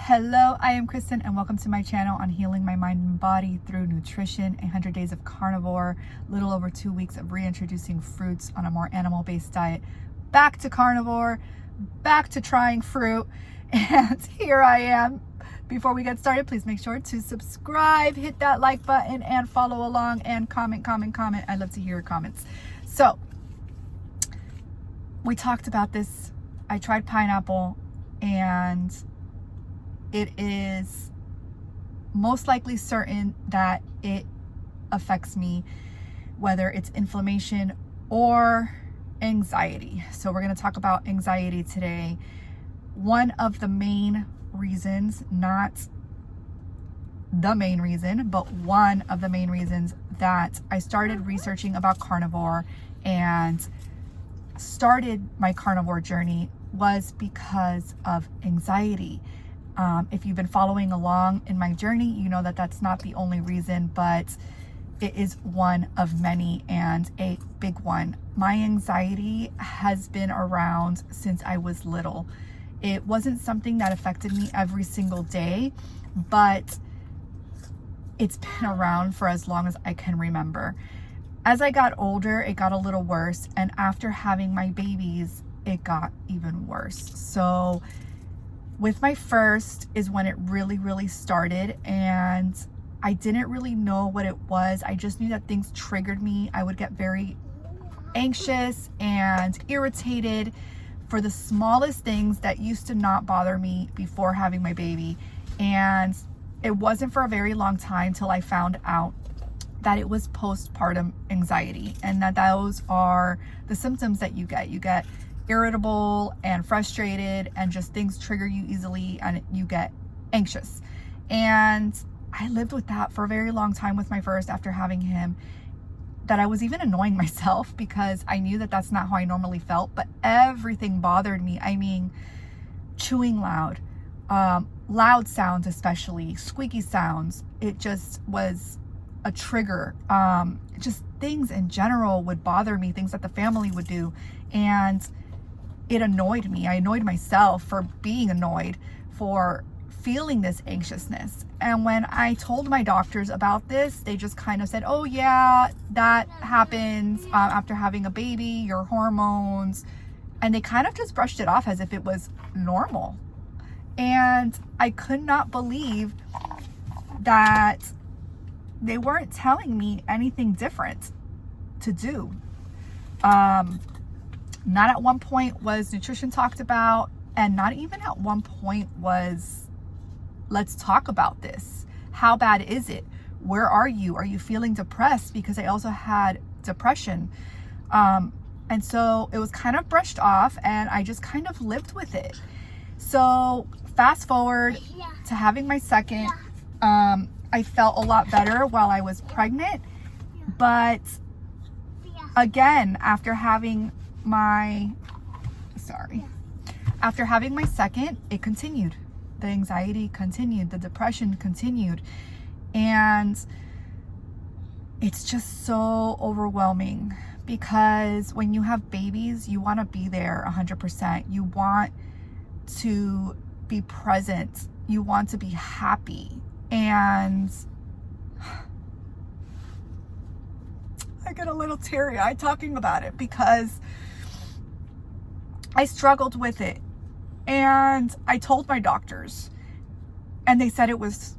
Hello, I am Kristin and welcome to my channel on healing my mind and body through nutrition, 100 days of carnivore, little over 2 weeks of reintroducing fruits on a more animal-based diet, back to carnivore, back to trying fruit, and here I am. Before we get started, please make sure to subscribe, hit that like button, and follow along, and comment. I'd love to hear your comments. So, we talked about this. I tried pineapple, and it is most likely certain that it affects me, whether it's inflammation or anxiety. So we're going to talk about anxiety today. One of the main reasons, not the main reason, but one of the main reasons that I started researching about carnivore and started my carnivore journey was because of anxiety. If you've been following along in my journey, you know that that's not the only reason, but it is one of many and a big one. My anxiety has been around since I was little. It wasn't something that affected me every single day, but it's been around for as long as I can remember. As I got older, it got a little worse, and after having my babies, it got even worse. So with my first is when it really started, and I didn't really know what it was. I just knew that things triggered me. I would get very anxious and irritated for the smallest things that used to not bother me before having my baby. And it wasn't for a very long time till I found out that it was postpartum anxiety, and that those are the symptoms that you get. You get irritable and frustrated, and just things trigger you easily, and you get anxious. And I lived with that for a very long time with my first after having him, that I was even annoying myself because I knew that that's not how I normally felt, but everything bothered me. I mean, chewing loud, loud sounds, especially squeaky sounds. It just was a trigger. Just things in general would bother me, things that the family would do, and it annoyed me. I annoyed myself for being annoyed, for feeling this anxiousness. And when I told my doctors about this, they just kind of said, oh yeah, that happens after having a baby, your hormones. And they kind of just brushed it off as if it was normal. And I could not believe that they weren't telling me anything different to do. Not at one point was nutrition talked about, and not even at one point was, let's talk about this. How bad is it? Where are you? Are you feeling depressed? Because I also had depression. And so it was kind of brushed off, and I just kind of lived with it. So fast forward to having my second, I felt a lot better while I was pregnant. But again, after having my second, it continued. The anxiety continued, the depression continued, and it's just so overwhelming because when you have babies, you want to be there 100%. You want to be present. You want to be happy. And I get a little teary-eyed talking about it because I struggled with it. And I told my doctors, and they said it was,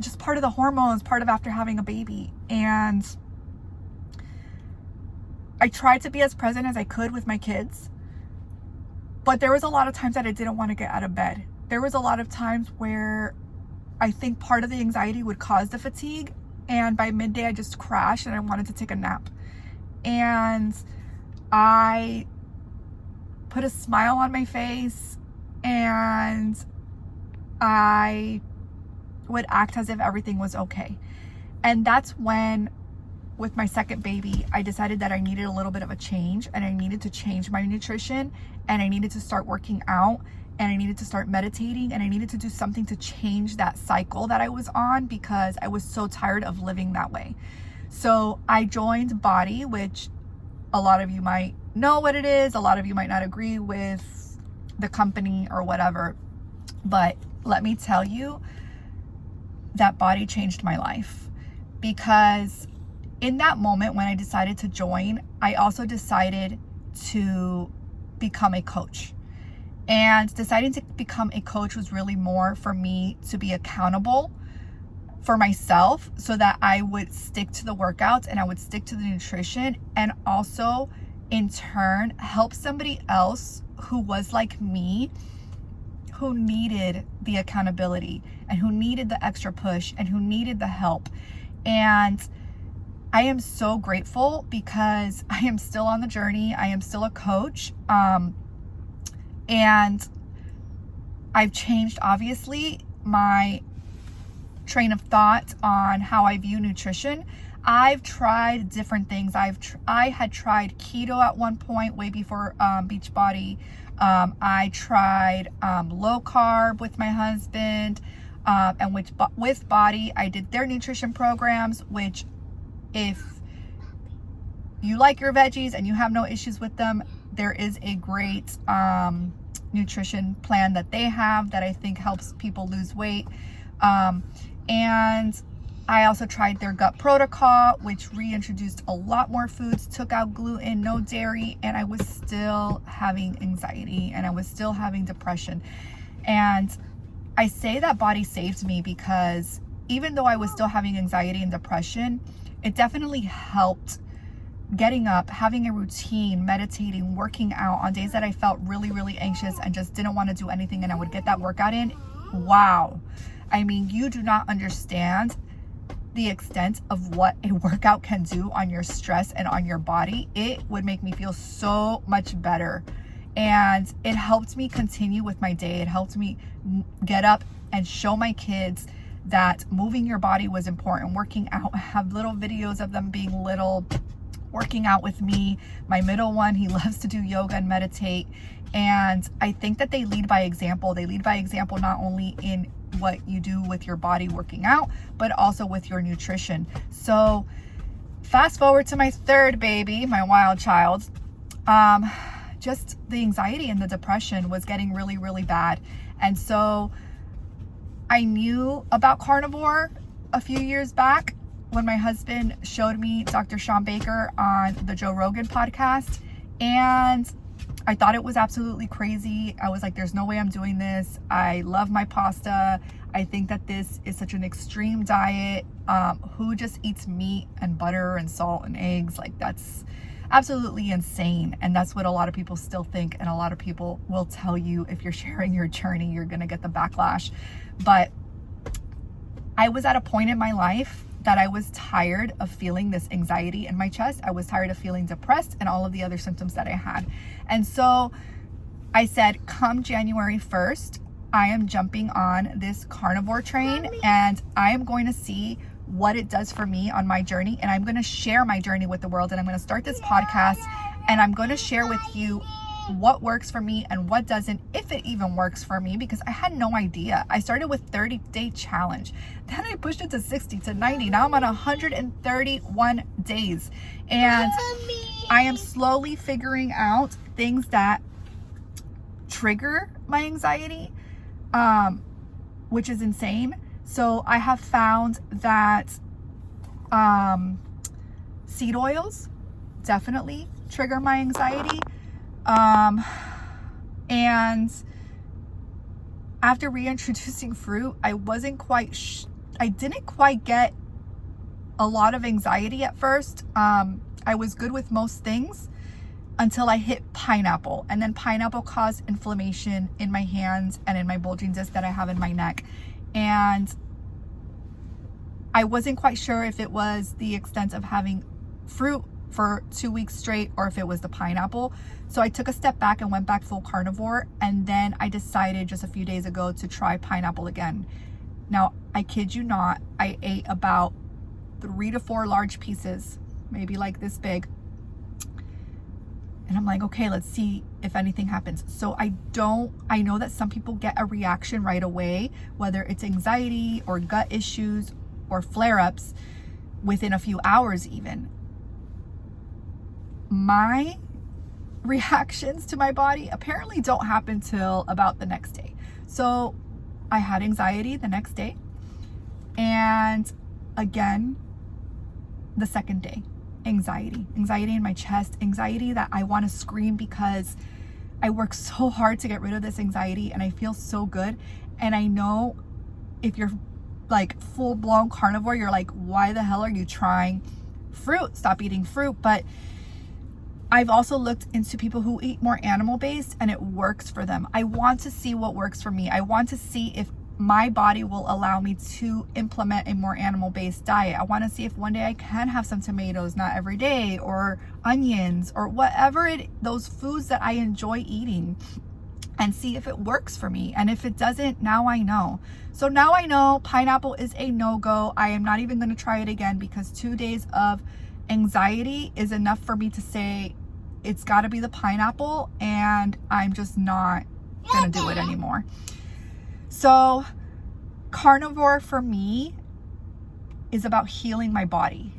just part of the hormones, part of after having a baby. And I tried to be as present as I could with my kids, but there was a lot of times that I didn't want to get out of bed. There was a lot of times where I think part of the anxiety would cause the fatigue, and by midday I just crashed and I wanted to take a nap. And I put a smile on my face, and I would act as if everything was okay. And that's when, with my second baby, I decided that I needed a little bit of a change, and I needed to change my nutrition, and I needed to start working out, and I needed to start meditating, and I needed to do something to change that cycle that I was on because I was so tired of living that way. So I joined Body, which a lot of you might know what it is. A lot of you might not agree with the company or whatever. But let me tell you, that body changed my life, because in that moment when I decided to join, I also decided to become a coach. And deciding to become a coach was really more for me to be accountable for myself, so that I would stick to the workouts and I would stick to the nutrition, and also in turn help somebody else who was like me, who needed the accountability and who needed the extra push and who needed the help. And I am so grateful, because I am still on the journey. I am still a coach. And I've changed, obviously, my train of thought on how I view nutrition. I've tried different things. I had tried keto at one point, way before Beachbody. I tried low carb with my husband, and with Body, I did their nutrition programs, which, if you like your veggies and you have no issues with them, there is a great nutrition plan that they have that I think helps people lose weight. And I also tried their gut protocol, which reintroduced a lot more foods, took out gluten, no dairy, and I was still having anxiety and I was still having depression. And I say that Body saved me, because even though I was still having anxiety and depression, it definitely helped getting up, having a routine, meditating, working out on days that I felt really, really anxious and just didn't want to do anything, and I would get that workout in. Wow. I mean, you do not understand the extent of what a workout can do on your stress and on your body. It would make me feel so much better. And it helped me continue with my day. It helped me get up and show my kids that moving your body was important, working out. I have little videos of them being little, working out with me. My middle one, he loves to do yoga and meditate. And I think that they lead by example. They lead by example not only in what you do with your body working out, but also with your nutrition. So fast forward to my third baby, my wild child. Just the anxiety and the depression was getting really, really bad. And so I knew about Carnivore a few years back when my husband showed me Dr. Sean Baker on the Joe Rogan podcast. And I thought it was absolutely crazy. I was like, there's no way I'm doing this. I love my pasta. I think that this is such an extreme diet. Who just eats meat and butter and salt and eggs? Like, that's absolutely insane. And that's what a lot of people still think. And a lot of people will tell you, if you're sharing your journey, you're going to get the backlash. But I was at a point in my life that I was tired of feeling this anxiety in my chest. I was tired of feeling depressed and all of the other symptoms that I had. And so I said, come January 1st, I am jumping on this carnivore train, and I am going to see what it does for me on my journey. And I'm going to share my journey with the world. And I'm going to start this podcast, and I'm going to share with you what works for me and what doesn't, if it even works for me, because I had no idea. I started with 30-day challenge. Then I pushed it to 60 to 90. Now I'm on 131 days. And I am slowly figuring out things that trigger my anxiety, which is insane. So I have found that seed oils definitely trigger my anxiety. And after reintroducing fruit, I wasn't quite, I didn't quite get a lot of anxiety at first. I was good with most things until I hit pineapple, and then pineapple caused inflammation in my hands and in my bulging disc that I have in my neck. And I wasn't quite sure if it was the extent of having fruit for 2 weeks straight or if it was the pineapple. So I took a step back and went back full carnivore, and then I decided just a few days ago to try pineapple again. Now, I kid you not, I ate about 3 to 4 large pieces, maybe like this big. And I'm like, okay, let's see if anything happens. So I know that some people get a reaction right away, whether it's anxiety or gut issues or flare-ups within a few hours even. My reactions to my body apparently don't happen till about the next day. So I had anxiety the next day, and again the second day. Anxiety in my chest, anxiety that I want to scream because I work so hard to get rid of this anxiety and I feel so good. And I know if you're like full-blown carnivore, you're like, why the hell are you trying fruit? Stop eating fruit. But I've also looked into people who eat more animal-based and it works for them. I want to see what works for me. I want to see if my body will allow me to implement a more animal-based diet. I want to see if one day I can have some tomatoes, not every day, or onions, or whatever those foods that I enjoy eating, and see if it works for me. And if it doesn't, now I know. So now I know pineapple is a no-go. I am not even going to try it again because 2 days of anxiety is enough for me to say it's got to be the pineapple, and I'm just not going to do it anymore. So carnivore for me is about healing my body.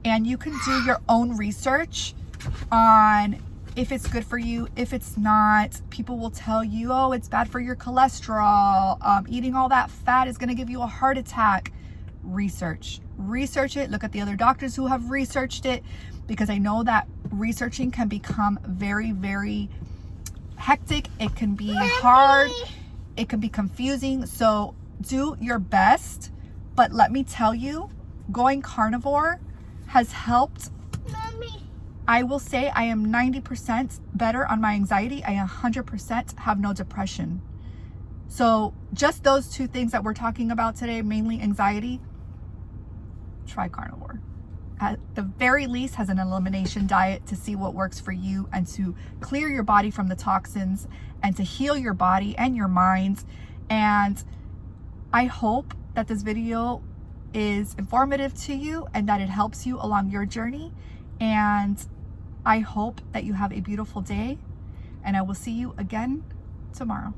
And you can do your own research on if it's good for you, if it's not. People will tell you, oh, it's bad for your cholesterol. Eating all that fat is going to give you a heart attack. Research it. Look at the other doctors who have researched it, because I know that researching can become very, very hectic. It can be hard. It can be confusing. So do your best. But let me tell you, going carnivore has helped. Mommy. I will say I am 90% better on my anxiety. I 100% have no depression. So just those two things that we're talking about today, mainly anxiety, try carnivore. At the very least, has an elimination diet to see what works for you and to clear your body from the toxins and to heal your body and your mind. And I hope that this video is informative to you and that it helps you along your journey. And I hope that you have a beautiful day, and I will see you again tomorrow.